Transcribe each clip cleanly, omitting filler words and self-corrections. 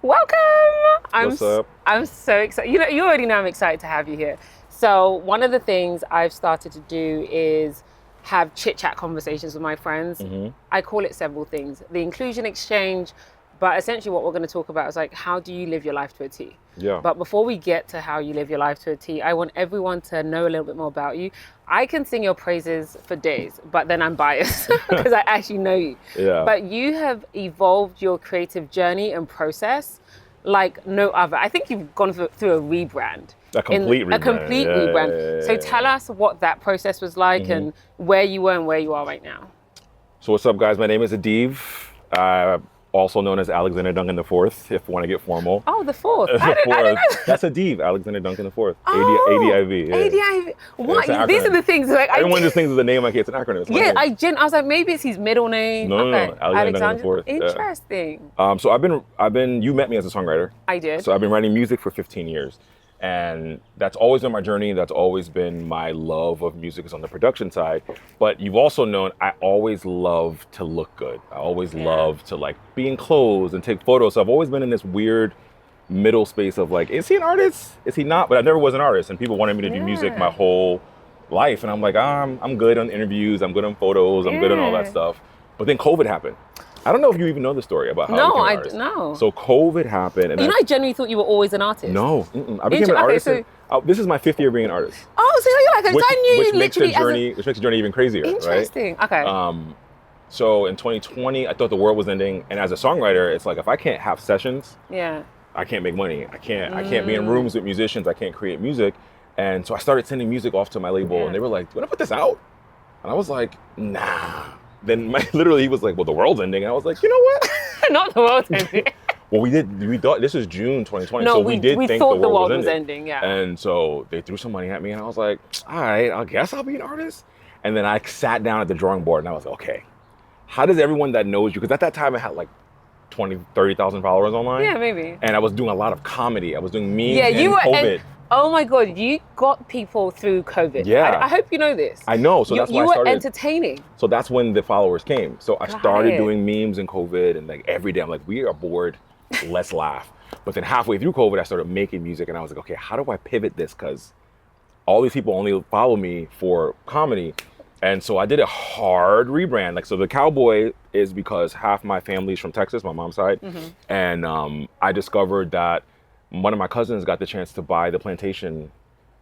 Welcome! What's up? I'm so excited. You already know I'm excited to have you here. So one of the things I've started to do is have chit-chat conversations with my friends. I call it several things. The inclusion exchange, but essentially what we're going to talk about is like, how do you live your life to a T? Yeah. But before we get to how you live your life to a T, I want everyone to know a little bit more about you. I can sing your praises for days, but then I'm biased because I actually know you. Yeah. But you have evolved your creative journey and process like no other. I think you've gone through a rebrand. A complete rebrand. A complete rebrand. So tell us what that process was like and where you were and where you are right now. So what's up, guys? My name is Teee, also known as Alexander Duncan IV, if you want to get formal. Oh, the fourth. The I didn't know. That's Teee, Alexander Duncan IV. Oh, ADIV. Yeah. ADIV. What? Yeah, These are the things like everyone just thinks it's a name. Like it's an acronym. It's yeah, I was like, maybe it's his middle name. No, okay. no, Alexander IV. Interesting. Yeah. So I've been. You met me as a songwriter. I did. So I've been writing music for 15 years. And that's always been my journey. That's always been my love of music is on the production side. But you've also known I always love to look good. I always love to like be in clothes and take photos. So I've always been in this weird middle space of like, is he an artist? Is he not? But I never was an artist. And people wanted me to do music my whole life. And I'm like, I'm good on interviews. I'm good on photos. I'm good on all that stuff. But then COVID happened. I don't know if you even know the story about how I became an artist. No. So COVID happened. And I genuinely thought you were always an artist. No. I became an artist. This is my 5th year being an artist. Oh, so you're like, I knew you literally which makes the journey even crazier, Interesting. Right? Okay. So in 2020, I thought the world was ending. And as a songwriter, it's like, if I can't have sessions, I can't make money. I can't be in rooms with musicians. I can't create music. And so I started sending music off to my label and they were like, do you want to put this out? And I was like, nah. Then literally he was like, well, the world's ending. And I was like, you know what? Not the world's ending. Well, we thought this was June 2020. No, so we think thought the world was ending. Yeah. And so they threw some money at me and I was like, all right, I guess I'll be an artist. And then I sat down at the drawing board and I was like, okay, how does everyone that knows you, because at that time I had like 20, 30,000 followers online. Yeah, maybe. And I was doing a lot of comedy. I was doing memes COVID. Oh my God, you got people through COVID. Yeah. I hope you know this. I know, so that's why I started. You were entertaining. So that's when the followers came. So I started doing memes in COVID and like every day I'm like, we are bored, let's laugh. But then halfway through COVID, I started making music and I was like, okay, how do I pivot this? Because all these people only follow me for comedy. And so I did a hard rebrand. Like, so the cowboy is because half my family's from Texas, my mom's side. And I discovered that one of my cousins got the chance to buy the plantation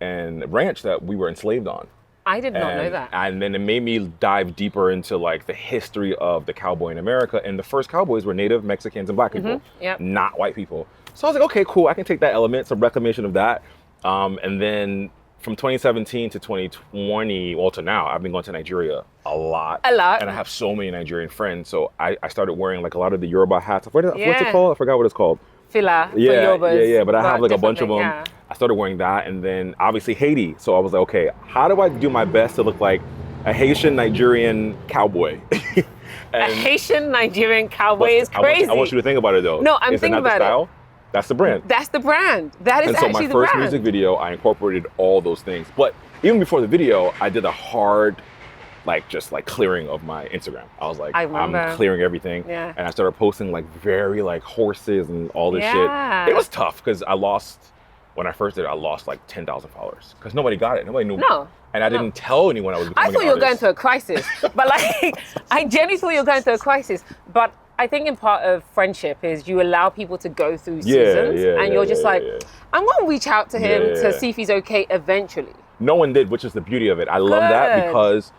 and ranch that we were enslaved on. I did not know that. And then it made me dive deeper into like the history of the cowboy in America. And the first cowboys were Native Mexicans and Black people, not white people. So I was like, okay, cool. I can take that element, some reclamation of that. And then from 2017 to 2020, well, to now, I've been going to Nigeria a lot. And I have so many Nigerian friends. So I started wearing like a lot of the Yoruba hats. What's it called? I forgot what it's called. Fila. Yeah. But I have like a bunch of them. Yeah. I started wearing that, and then obviously Haiti. So I was like, okay, how do I do my best to look like a Haitian Nigerian cowboy? A Haitian Nigerian cowboy is crazy. I want you to think about it though. No, I'm thinking about it. That's the brand. That's the brand. That is actually the brand. And so my first music video, I incorporated all those things. But even before the video, I did a hard, just clearing of my Instagram. I was like, I'm clearing everything. Yeah. And I started posting very horses and all this shit. It was tough because when I first did it, I lost 10,000 followers because nobody got it. Nobody knew. No. And I didn't tell anyone I was becoming I thought an you were going artist. through a crisis. But I genuinely thought you were going through a crisis. But I think in part of friendship is you allow people to go through seasons and you're just I'm going to reach out to him to see if he's okay eventually. No one did, which is the beauty of it. I love that because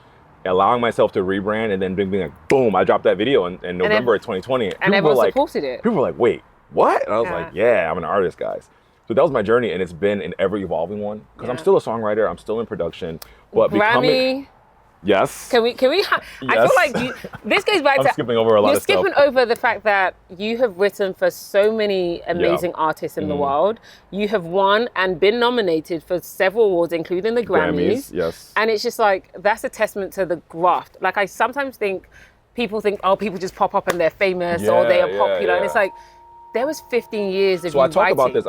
allowing myself to rebrand and then being like, boom, I dropped that video in November of 2020. And everyone supported it. People were like, wait, what? And I was like, yeah, I'm an artist, guys. So that was my journey, and it's been an ever-evolving one because I'm still a songwriter, I'm still in production, but becoming... Yes. Can we? Yes. I feel like this goes back to... I'm skipping over a lot of stuff. You're skipping over the fact that you have written for so many amazing artists in the world. You have won and been nominated for several awards, including the Grammys. Yes. And it's just that's a testament to the graft. I sometimes think, people just pop up and they're famous or they are popular. And it's there was 15 years of I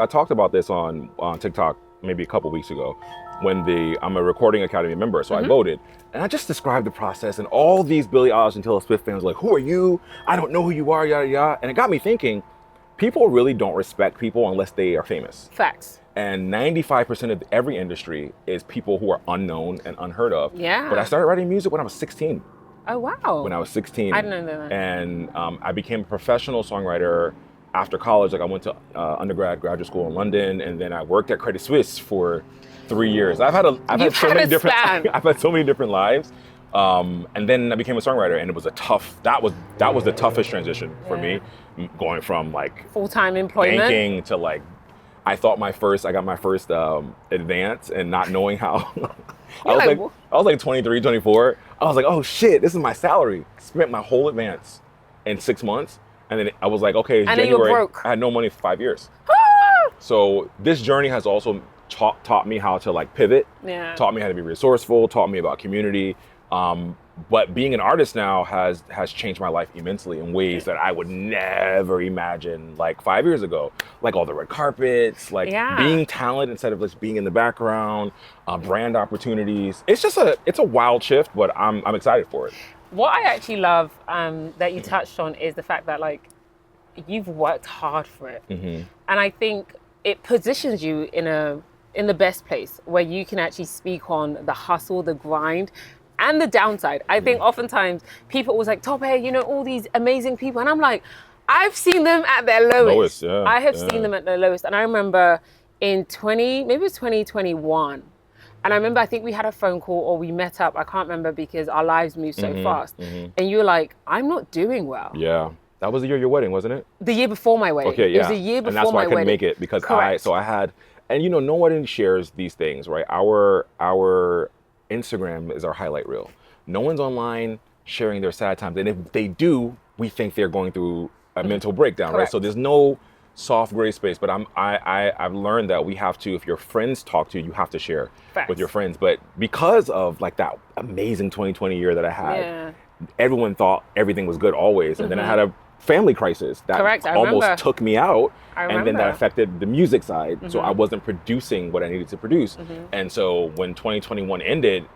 talked about this on TikTok maybe a couple weeks ago. I'm a recording academy member, so I voted. And I just described the process, and all these Billie Eilish and Taylor Swift fans were like, who are you? I don't know who you are, yada, yada. And it got me thinking, people really don't respect people unless they are famous. Facts. And 95% of every industry is people who are unknown and unheard of. Yeah. But I started writing music when I was 16. Oh, wow. When I was 16. I didn't know that. And I became a professional songwriter after college. Like I went to graduate school in London, and then I worked at Credit Suisse for 3 years. I've had so many different lives. And then I became a songwriter, and it was that was the toughest transition for me, going from like full-time employment banking to like, I got my first advance and not knowing how. I was like 23, 24. I was like, oh shit, this is my salary. Spent my whole advance in 6 months. And then I was like, okay, and January, then you're broke. I had no money for 5 years. So this journey has also taught me how to like pivot, taught me how to be resourceful, taught me about community. But being an artist now has changed my life immensely in ways that I would never imagine like 5 years ago. Like all the red carpets, like being talented instead of just being in the background, brand opportunities. It's a wild shift, but I'm excited for it. What I actually love that you touched on is the fact that like you've worked hard for it. And I think it positions you in the best place where you can actually speak on the hustle, the grind, and the downside. I think oftentimes people always like, Teee, you know, all these amazing people. And I'm like, I've seen them at their lowest. I have seen them at their lowest. And I remember in 2021, and I remember, I think we had a phone call or we met up. I can't remember because our lives moved so fast. And you were like, I'm not doing well. Yeah. That was the year of your wedding, wasn't it? The year before my wedding. Okay, yeah. It was the year before my wedding. And that's why I couldn't make it, because I had, and you know, no one shares these things, right? Our Instagram is our highlight reel. No one's online sharing their sad times. And if they do, we think they're going through a mental breakdown, right? So there's no soft gray space, but I've learned that we have to, if your friends talk to you, you have to share with your friends. But because of like that amazing 2020 year that I had, everyone thought everything was good always. And then I had a family crisis that almost took me out. And then that affected the music side. So I wasn't producing what I needed to produce. And so when 2021 ended,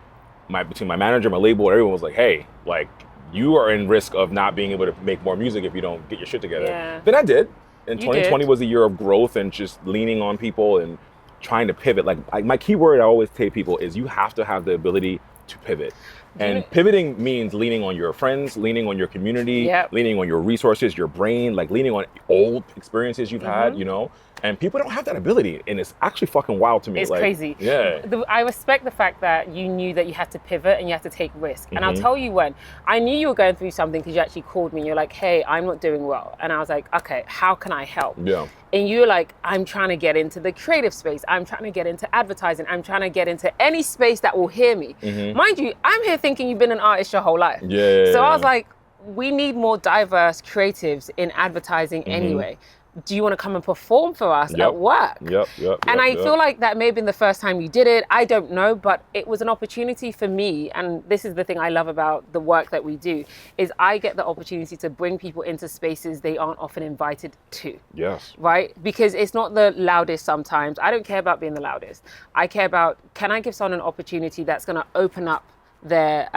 between my manager, my label, everyone was like, hey, like you are in risk of not being able to make more music if you don't get your shit together. Then I did. And 2020 was a year of growth and just leaning on people and trying to pivot. Like my key word I always tell people is you have to have the ability to pivot. And pivoting means leaning on your friends, leaning on your community, leaning on your resources, your brain, like leaning on old experiences you've had, you know? And people don't have that ability. And it's actually fucking wild to me. It's like, crazy. Yeah. I respect the fact that you knew that you had to pivot and you had to take risk. And I'll tell you when. I knew you were going through something because you actually called me and you're like, hey, I'm not doing well. And I was like, okay, how can I help? Yeah. And you were like, I'm trying to get into the creative space. I'm trying to get into advertising. I'm trying to get into any space that will hear me. Mind you, I'm here thinking you've been an artist your whole life. Yeah. So I was like, we need more diverse creatives in advertising anyway. Do you want to come and perform for us at work? And I feel like that may have been the first time you did it. I don't know, but it was an opportunity for me. And this is the thing I love about the work that we do, is I get the opportunity to bring people into spaces they aren't often invited to. Yes. Right? Because it's not the loudest sometimes. I don't care about being the loudest. I care about, can I give someone an opportunity that's going to open up their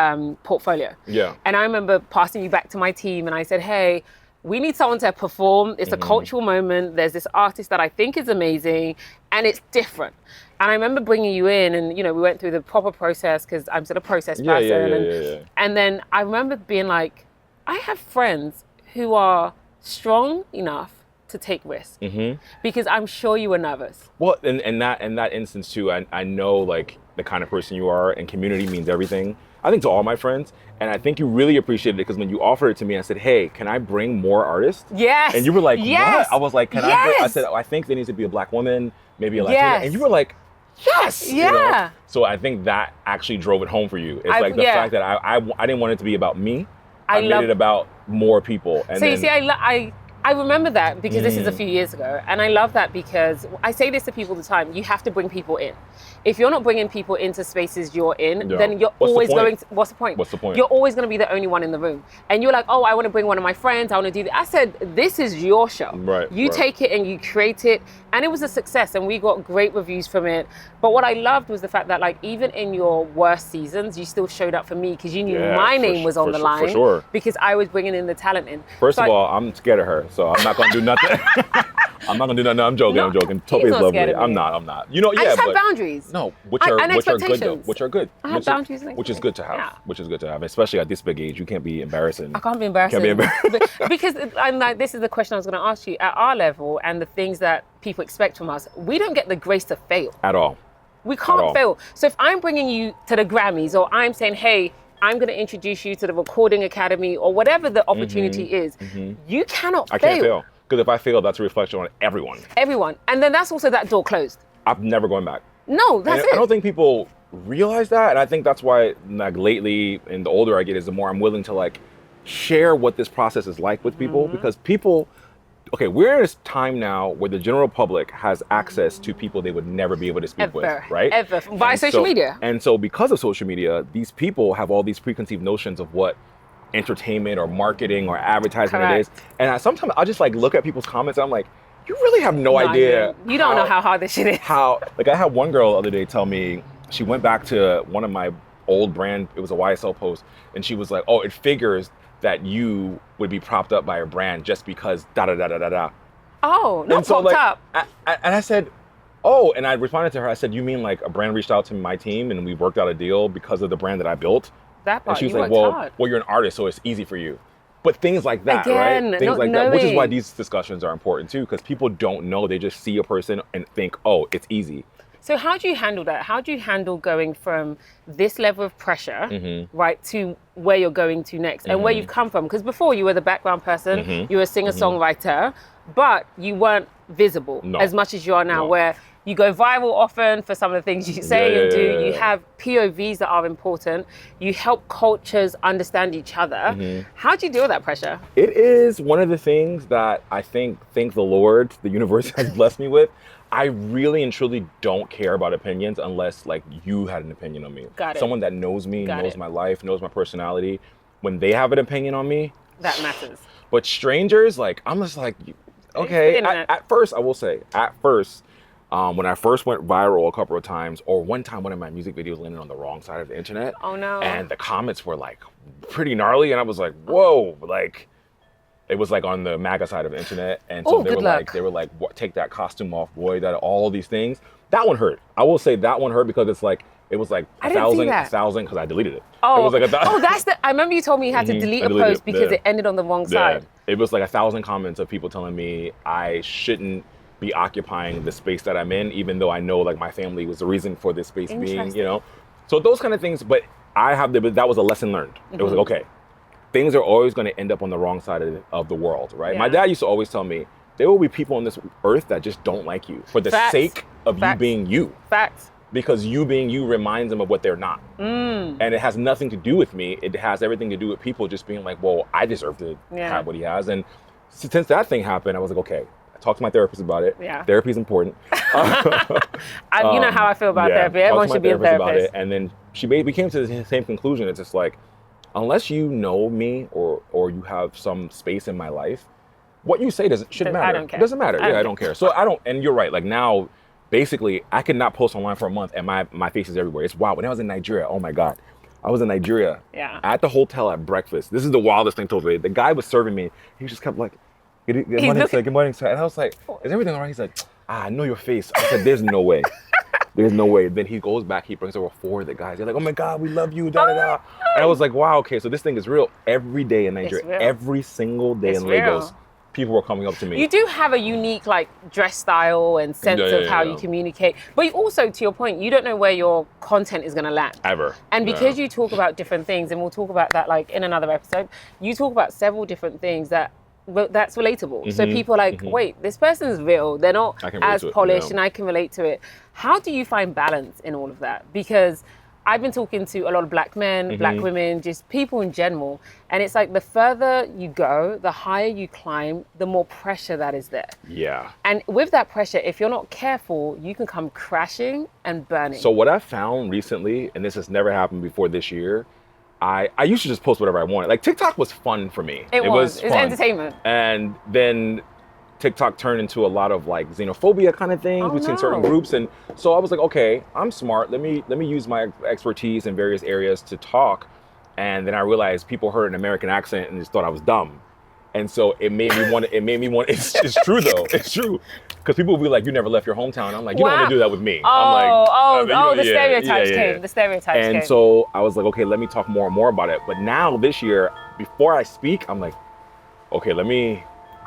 portfolio? Yeah. And I remember passing you back to my team and I said, hey, we need someone to perform. It's a cultural moment. There's this artist that I think is amazing and it's different. And I remember bringing you in and, you know, we went through the proper process because I'm still a process person. And then I remember being like, I have friends who are strong enough to take risks because I'm sure you were nervous. Well, in that instance too, I know like the kind of person you are, and community means everything. I think to all my friends, and I think you really appreciated it because when you offered it to me, I said, hey, can I bring more artists? Yes. And you were like, what? I was like, can I bring? I said, I think there needs to be a Black woman, maybe a Latina. And you were like, yes. Yeah. You know? So I think that actually drove it home for you. It's like the fact that I didn't want it to be about me. I made it about more people. And so you see, I remember that because this is a few years ago. And I love that because I say this to people all the time. You have to bring people in. If you're not bringing people into spaces you're in, then you're always going to, what's the point? What's the point? You're always going to be the only one in the room. And you're like, oh, I want to bring one of my friends. I want to do that. I said, this is your show. Right. You take it and you create it. And it was a success and we got great reviews from it. But what I loved was the fact that like, even in your worst seasons, you still showed up for me because you knew my name was on the line. For sure. Because I was bringing in the talent in. First of all, I'm scared of her, so I'm not going to do nothing. I'm not gonna do nothing. No, I'm joking. I'm joking. Toby's lovely. I'm not. You know, I just have boundaries. No, which are good though. Which are good. I have boundaries. Which is good to have. Yeah. Which is good to have, especially at this big age. You can't be embarrassing. I can't be embarrassing. Because I'm like, this is the question I was going to ask you. At our level and the things that people expect from us, we don't get the grace to fail. At all. We can't fail. So if I'm bringing you to the Grammys or I'm saying, hey, I'm going to introduce you to the Recording Academy or whatever the opportunity is, you cannot fail. I can't fail. Because if I fail, that's a reflection on everyone. Everyone. And then that's also that door closed. I'm never going back. No, that's it. I don't think people realize that. And I think that's why like lately, and the older I get, is the more I'm willing to like share what this process is like with people. Because people, okay, we're in a time now where the general public has access to people they would never be able to speak with, right? Ever. Via social media. And so because of social media, these people have all these preconceived notions of what entertainment or marketing or advertisement it is. And sometimes I'll just like look at people's comments and I'm like, you really have no idea. You don't know how hard this shit is. Like I had one girl the other day tell me, she went back to one of my old brand, it was a YSL post, and she was like, oh, it figures that you would be propped up by a brand just because da-da-da-da-da-da. Oh, not propped up. And I said, oh, and I responded to her, I said, you mean like a brand reached out to my team and we worked out a deal because of the brand that I built? That part, and she was like, well, you're an artist, so it's easy for you. But things like that, right? Things like that, which is why these discussions are important too, because people don't know. They just see a person and think, oh, it's easy. So how do you handle that? How do you handle going from this level of pressure, right, to where you're going to next and where you've come from? Because before you were the background person, you were a singer-songwriter, but you weren't visible as much as you are now, where you go viral often for some of the things you say and do. You have POVs that are important. You help cultures understand each other. How do you deal with that pressure? It is one of the things that I thank the Lord, the universe has blessed me with. I really and truly don't care about opinions unless like you had an opinion on me. Got it. Someone that knows me, knows my life, knows my personality. When they have an opinion on me, that matters. But strangers, like, I'm just like, okay. At first, I will say, when I first went viral a couple of times, or one time one of my music videos landed on the wrong side of the internet. Oh no. And the comments were like pretty gnarly. And I was like, whoa, like it was like on the MAGA side of the internet. And so they were like, what, take that costume off, boy, that all these things. That one hurt. I will say that one hurt because it was like a thousand because I deleted it. Oh, it was like I remember you told me you had to delete a post because it ended on the wrong side. It was like 1,000 comments of people telling me I shouldn't be occupying the space that I'm in, even though I know like my family was the reason for this space being, you know. So those kind of things, but that was a lesson learned. It was like, okay, things are always going to end up on the wrong side of the world, right? Yeah. My dad used to always tell me, there will be people on this earth that just don't like you for the sake of you being you. Facts. Because you being you reminds them of what they're not. And it has nothing to do with me. It has everything to do with people just being like, well, I deserve to have what he has. And since that thing happened, I was like, okay, I talked to my therapist about it. Yeah. Therapy is important. You know how I feel about therapy. Everyone should be a therapist. About it. And then we came to the same conclusion. It's just like, unless you know me or you have some space in my life, what you say shouldn't matter. I don't care. It doesn't matter. I don't care. So and you're right. Like now, basically, I could not post online for a month and my face is everywhere. It's wild. When I was in Nigeria, oh my God. I was in Nigeria at the hotel at breakfast. This is the wildest thing totally. The guy was serving me. He just kept like, good morning, sir. And I was like, is everything all right? He's like, I know your face. I said, there's no way. There's no way. Then he goes back, he brings over 4 of the guys. They're like, oh my God, we love you, da da da. And I was like, wow, okay, so this thing is real. Every day in Nigeria, every single day in Lagos, people were coming up to me. You do have a unique like dress style and sense of how you communicate. But you also, to your point, you don't know where your content is going to land. Ever. And because you talk about different things, and we'll talk about that like in another episode, you talk about several different things that's relatable. So people are like, wait, this person's real. They're not as polished and I can relate to it. How do you find balance in all of that? Because I've been talking to a lot of black men, black women, just people in general. And it's like the further you go, the higher you climb, the more pressure that is there. Yeah. And with that pressure, if you're not careful, you can come crashing and burning. So what I found recently, and this has never happened before this year, I used to just post whatever I wanted. Like TikTok was fun for me. It was fun. Entertainment. And then TikTok turned into a lot of like xenophobia kind of things between certain groups. And so I was like, okay, I'm smart. Let me use my expertise in various areas to talk. And then I realized people heard an American accent and just thought I was dumb. And so it made me want, it's true though, it's true. Because people will be like, you never left your hometown. I'm like, you don't want to do that with me. The stereotypes came, the stereotypes came. And so I was like, okay, let me talk more and more about it. But now this year, before I speak, I'm like, okay, let me.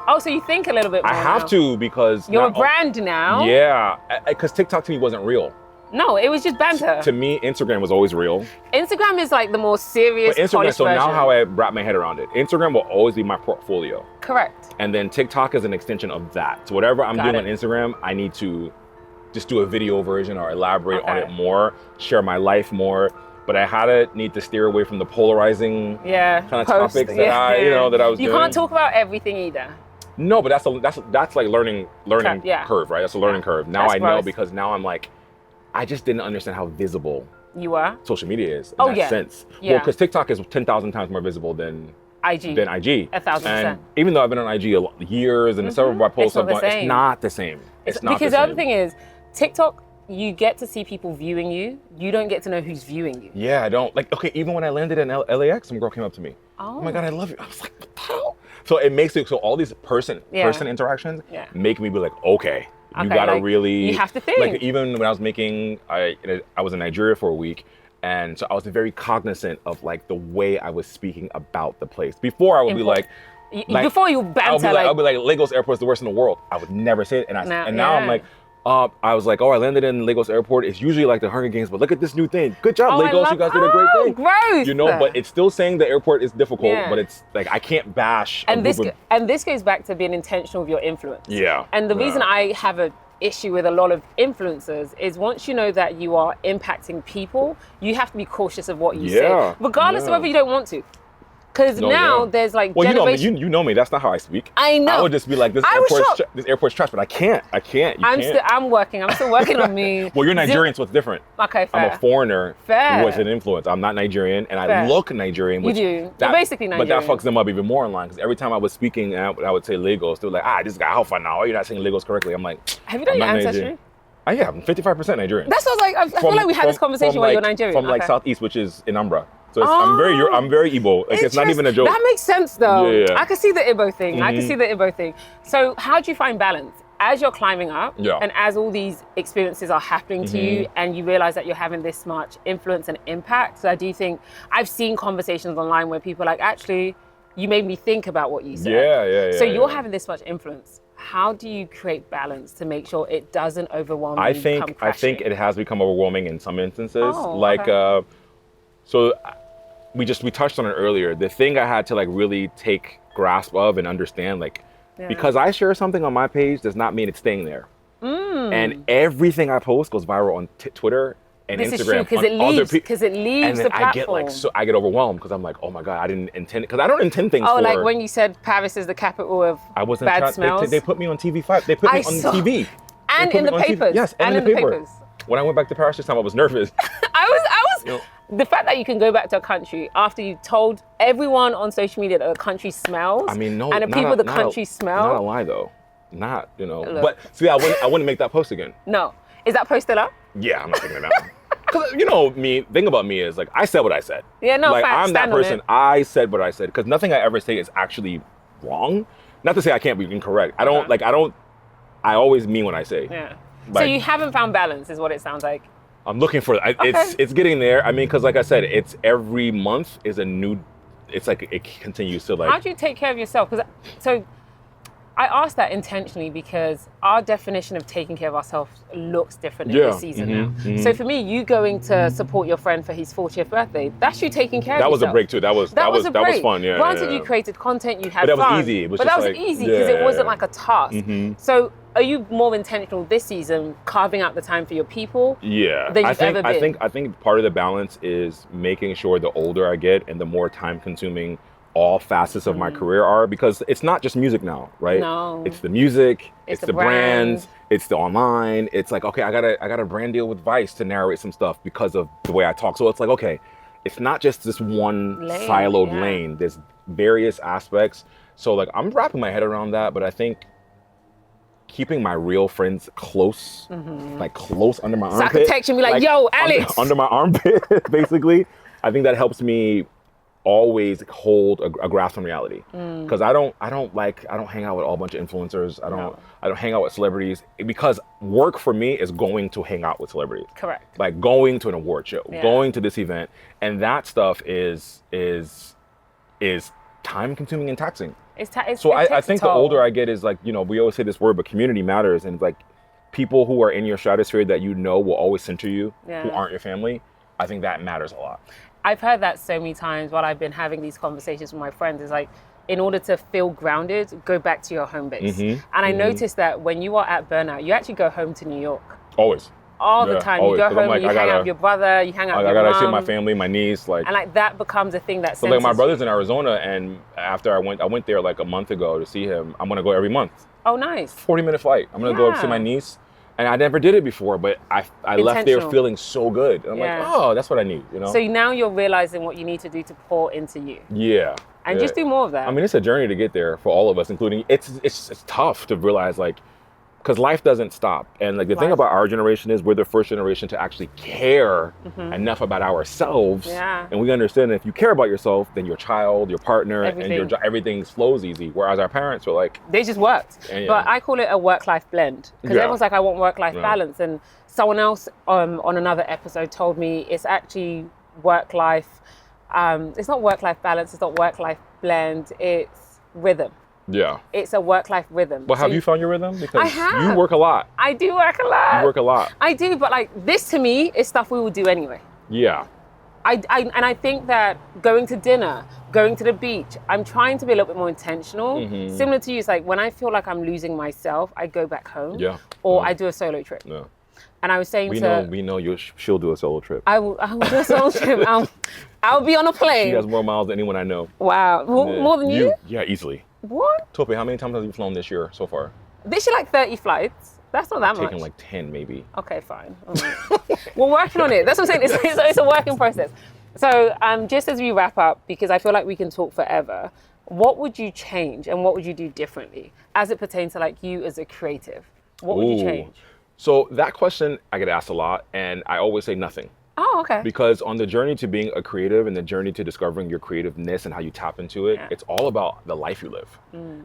Oh, so you think a little bit more I have to because. You're a brand now. Yeah, because TikTok to me wasn't real. No, it was just banter. To me, Instagram was always real. Instagram is like the more serious, polished version. Now how I wrap my head around it. Instagram will always be my portfolio. Correct. And then TikTok is an extension of that. So whatever I'm doing on Instagram, I need to just do a video version or elaborate on it more, share my life more. But I need to steer away from the polarizing kind of topics that I was doing. You can't talk about everything either. No, but that's like learning curve, right? That's a learning curve. Now I know because now I'm like, I just didn't understand how visible you are social media is in that sense. Yeah. Well, because TikTok is 10,000 times more visible than IG. 1,000%. And even though I've been on IG years and several of my posts I've done, it's not the same. It's not because the other thing is, TikTok, you get to see people viewing you. You don't get to know who's viewing you. Yeah, I don't. Like, okay, even when I landed in LAX, some girl came up to me. Oh my God, I love you. I was like, what the hell? So it makes it, so all these person interactions make me be like, okay. You gotta really. You have to think. Like even when I was I was in Nigeria for a week, and so I was very cognizant of like the way I was speaking about the place. Before I would be like, before you banter, I'll be like, Lagos Airport is the worst in the world. I would never say it, and now I'm like. I was like, I landed in Lagos Airport. It's usually like the Hunger Games, but look at this new thing. Good job, Lagos. You guys did a great thing. Gross. But it's still saying the airport is difficult, but it's like, I can't bash. And this goes back to being intentional with your influence. Yeah. And the reason I have an issue with a lot of influencers is once you know that you are impacting people, you have to be cautious of what you say, regardless of whether you don't want to. Because there's like generation. You know me. That's not how I speak. I know. I would just be like, this airport's trash, but I can't. I'm still working on me. Well, you're Nigerian, so it's different. Okay, fair. I'm a foreigner who was an influence. I'm not Nigerian, and I look Nigerian. Which you do. You're basically Nigerian. But that fucks them up even more online. Because every time I was speaking, I would say Lagos. They were like, this guy, how far now? You're not saying Lagos correctly. I'm like, have you done your ancestry? Yeah, I'm 55% Nigerian. That's what I was like. I feel like we had this conversation while you're Nigerian. From like Southeast, which is Inambra. So I'm very Igbo. Like, it's not even a joke. That makes sense though. Yeah. I can see the Igbo thing. So how do you find balance? As you're climbing up and as all these experiences are happening to you and you realize that you're having this much influence and impact. So I do think I've seen conversations online where people are like, actually, you made me think about what you said. So you're having this much influence. How do you create balance to make sure it doesn't overwhelm you? I think it has become overwhelming in some instances. So we touched on it earlier. The thing I had to like really take grasp of and understand, like, because I share something on my page does not mean it's staying there. And everything I post goes viral on Twitter and this Instagram. Because it leaves the platform. I get overwhelmed because I'm like, oh my God, I didn't intend it. Because I don't intend things for. Like when you said Paris is the capital of bad smells. They put me on TV5. They put me on TV. And in the papers. Yes, and in the papers. When I went back to Paris this time, I was nervous. I was. The fact that you can go back to a country after you told everyone on social media that the country smells. I mean, no, and the people of the country smell. Not a lie though. Not, Look. But see, I wouldn't make that post again. No. Is that post still up? Yeah, I'm not taking it out. Because me, thing about me is like, I said what I said. Yeah, no, like, I'm that person. I said what I said. Because nothing I ever say is actually wrong. Not to say I can't be incorrect. I always mean what I say. Yeah. Like, so you haven't found balance is what it sounds like. I'm looking for it. It's getting there. I mean, because like I said, it's every month is a new, it's like it continues to like. How do you take care of yourself? So I asked that intentionally because our definition of taking care of ourselves looks different in this season now. So for me, you going to support your friend for his 40th birthday, that's you taking care of yourself. That was a break too. That was fun. Yeah. Granted, you created content, you had fun. But that was easy. But that was easy because it wasn't like a task. So are you more intentional this season carving out the time for your people? Yeah, Than you've ever been? I think part of the balance is making sure the older I get and the more time consuming all facets of my career are, because it's not just music now, right? No. It's the music, It's it's the the brands, it's the online. It's like, okay, I got a brand deal with Vice to narrate some stuff because of the way I talk. So it's like, okay, it's not just this one siloed lane. There's various aspects. So like I'm wrapping my head around that, but I think keeping my real friends close, like close under my armpit. So I could text you and be like, yo, Alex. Under my armpit, basically. I think that helps me always hold a grasp on reality, because I don't hang out with all bunch of influencers. I don't hang out with celebrities, because work for me is going to hang out with celebrities. Correct. Like going to an award show, going to this event, and that stuff is time consuming and taxing. So I think the older I get is like, you know, we always say this word, but community matters, and like people who are in your stratosphere that you know will always center you, who aren't your family. I think that matters a lot. I've heard that so many times while I've been having these conversations with my friends. Is like, in order to feel grounded, go back to your home base. And I noticed that when you are at burnout, you actually go home to New York. Always. All the time. Always. You go home, you hang out with your brother, you hang out with your mom. I gotta see my family, my niece, like. And like that becomes a thing that. So like my brother's in Arizona, and after I went there like a month ago to see him. I'm gonna go every month. Oh, nice. 40-minute flight. I'm gonna go see my niece. And I never did it before, but I left there feeling so good. And I'm like, oh, that's what I need, you know? So now you're realizing what you need to do to pour into you. Yeah. And just do more of that. I mean, it's a journey to get there for all of us, including, it's tough to realize, like, because life doesn't stop. And like the thing about our generation is we're the first generation to actually care enough about ourselves. And we understand that if you care about yourself, then your child, your partner, and everything flows easy. Whereas our parents were like, they just worked. But I call it a work-life blend, because everyone's like, I want work-life balance. And someone else on another episode told me it's actually work-life. It's not work-life balance. It's not work-life blend. It's rhythm. Yeah. It's a work-life rhythm. But have you found your rhythm? Because I have. You work a lot. I do work a lot. You work a lot. I do, but like this to me is stuff we will do anyway. Yeah. I think that going to dinner, going to the beach, I'm trying to be a little bit more intentional. Similar to you, it's like when I feel like I'm losing myself, I go back home. Yeah. Or I do a solo trip. Yeah. And I was saying we know she'll do a solo trip. I will do a solo trip. I'll be on a plane. She has more miles than anyone I know. Wow. More than you? Yeah, easily. What? Tope, how many times have you flown this year so far? This year, like 30 flights. That's not that much. Taking like 10 maybe. Okay, fine. We're working on it. That's what I'm saying. It's a working process. So just as we wrap up, because I feel like we can talk forever, what would you change and what would you do differently as it pertains to like you as a creative? What would you change? So that question I get asked a lot, and I always say nothing. Oh, okay. Because on the journey to being a creative and the journey to discovering your creativeness and how you tap into it, it's all about the life you live.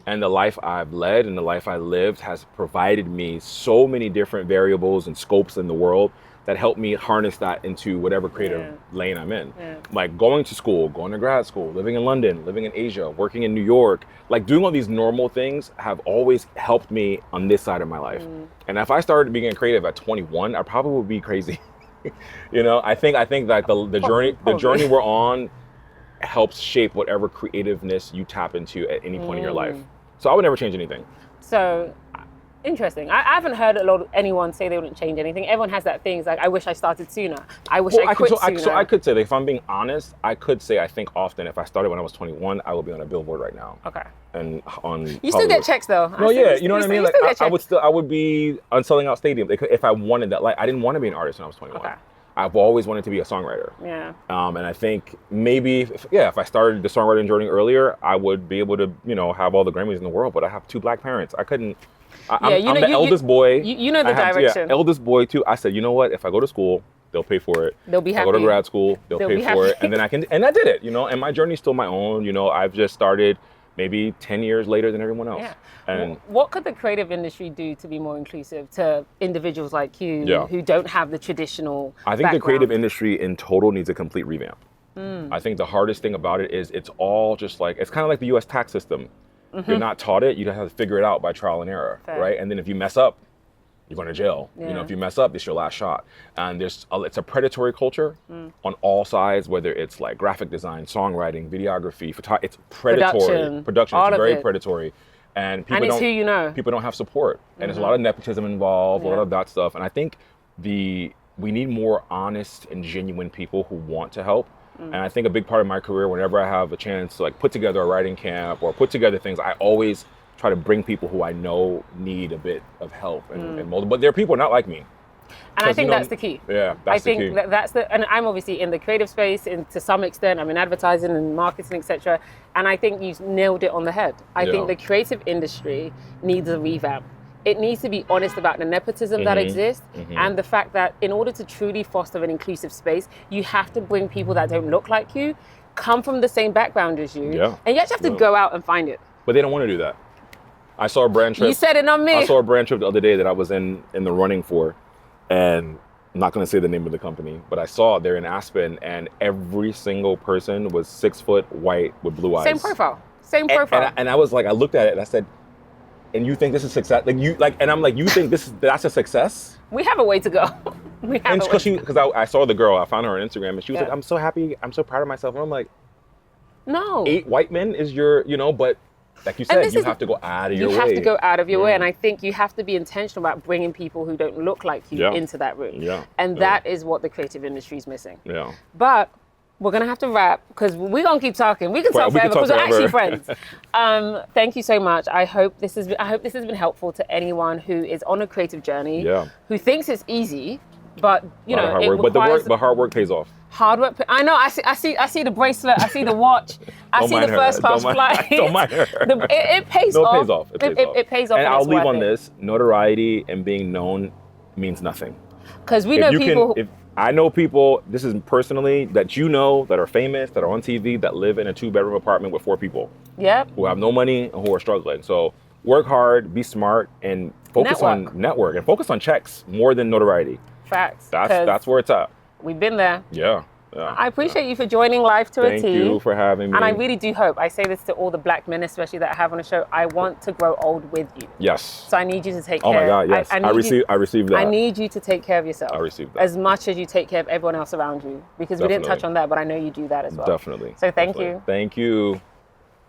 And the life I've led and the life I lived has provided me so many different variables and scopes in the world that help me harness that into whatever creative lane I'm in. Like going to school, going to grad school, living in London, living in Asia, working in New York, like doing all these normal things have always helped me on this side of my life. And if I started being creative at 21, I probably would be crazy. You know, I think like the journey we're on helps shape whatever creativeness you tap into at any point in your life. So I would never change anything. So interesting. I haven't heard anyone say they wouldn't change anything. Everyone has that thing. It's like, I wish I started sooner. I wish I quit sooner. So I could say that if I'm being honest, I could say I think often if I started when I was 21, I would be on a billboard right now. Okay. And on you still get checks though. No, you know what I mean. Like I would be on selling out stadiums if I wanted that. Like I didn't want to be an artist when I was 21. Okay. I've always wanted to be a songwriter. Yeah. And I think maybe if I started the songwriting journey earlier, I would be able to have all the Grammys in the world. But I have 2 Black parents. I couldn't. I'm the eldest boy. You know the direction. Eldest boy too. I said, you know what? If I go to school, they'll pay for it. They'll be happy. If I go to grad school, they'll pay for it, and then I can. And I did it. And my journey's still my own. I've just started maybe 10 years later than everyone else. Yeah. And what could the creative industry do to be more inclusive to individuals like you who don't have the traditional I think background? The creative industry in total needs a complete revamp. I think the hardest thing about it is it's all just like, it's kind of like the US tax system. You're not taught it, you just have to figure it out by trial and error, right? And then if you mess up, you're going to jail. If you mess up, it's your last shot. And it's a predatory culture on all sides, whether it's like graphic design, songwriting, videography, photography. It's predatory. Production is very predatory. And people it's who you know. People don't have support. And there's a lot of nepotism involved, a lot Yeah. of that stuff. And I think we need more honest and genuine people who want to help. And I think a big part of my career, whenever I have a chance to like put together a writing camp or put together things, I always try to bring people who I know need a bit of help and mold. But there are people not like me. And I think that's the key. Yeah, that's the key. I think that's and I'm obviously in the creative space, and to some extent, I'm in advertising and marketing, etc. And I think you've nailed it on the head. I think the creative industry needs a revamp. It needs to be honest about the nepotism that exists and the fact that in order to truly foster an inclusive space, you have to bring people that don't look like you, come from the same background as you, and you actually have to go out and find it. But they don't want to do that. I saw a brand trip. You said it, not me. I saw a brand trip the other day that I was in the running for, and I'm not going to say the name of the company, but I saw they're in Aspen, and every single person was 6 foot, white, with blue eyes. Same profile. Same profile. And I was like, I looked at it and I said, and you think this is success? And I'm like, you think that's a success? We have a way to go. Because I saw the girl, I found her on Instagram, and she was like, I'm so happy, I'm so proud of myself. And I'm like, no. 8 white men is your, but like you said, you have to go out of your way. You have to go out of your way. And I think you have to be intentional about bringing people who don't look like you into that room. Yeah. And that is what the creative industry is missing. Yeah. But we're going to have to wrap because we're going to keep talking. We can talk forever because we're actually friends. Thank you so much. I hope this has been helpful to anyone who is on a creative journey, who thinks it's easy, but it requires... But hard work pays off. Hard work. I know. I see the bracelet. I see the watch. I see the first class flight. Don't mind her. It pays off. No, it pays off. It pays off. And I'll leave on this: notoriety and being known means nothing. Because we know people. I know people, this is personally, that that are famous, that are on TV, that live in a 2-bedroom apartment with 4 people. Yep. Who have no money and who are struggling. So work hard, be smart, and focus on network and focus on checks more than notoriety. Facts. That's where it's at. We've been there. Yeah. I appreciate you for joining Life to a Teee. Thank you for having me. And I really do hope, I say this to all the black men especially that I have on the show, I want to grow old with you. Yes. So I need you to take care. Oh my God, yes. I received that. I need you to take care of yourself. I received that. As much as you take care of everyone else around you. Because we didn't touch on that, but I know you do that as well. Definitely. So thank you. Thank you.